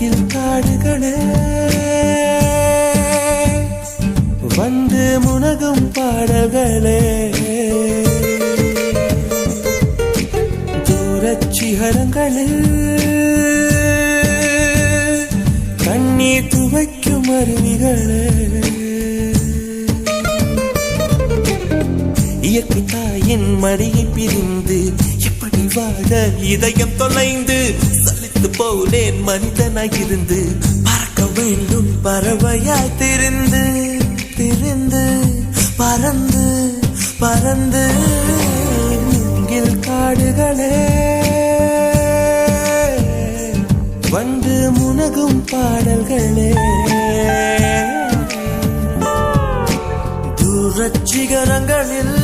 மூங்கில் காடுகளே வந்து முனகும் பாடல்களே தூரச் சிகரங்களில் கண்ணீர் துவைக்கும் அருவிகளே இயற்கை தாயின் மடியை பிரிந்து எப்படி வாழ இதயம் தொலைந்து சலித்து போனேன் மனிதனாயிருந்து பறக்க வேண்டும் பறவையாய் திரிந்து திரிந்து பறந்து பறந்து மூங்கில் காடுகளே வந்து முனகும் பாடல்களே தூரச் சிகரங்களில்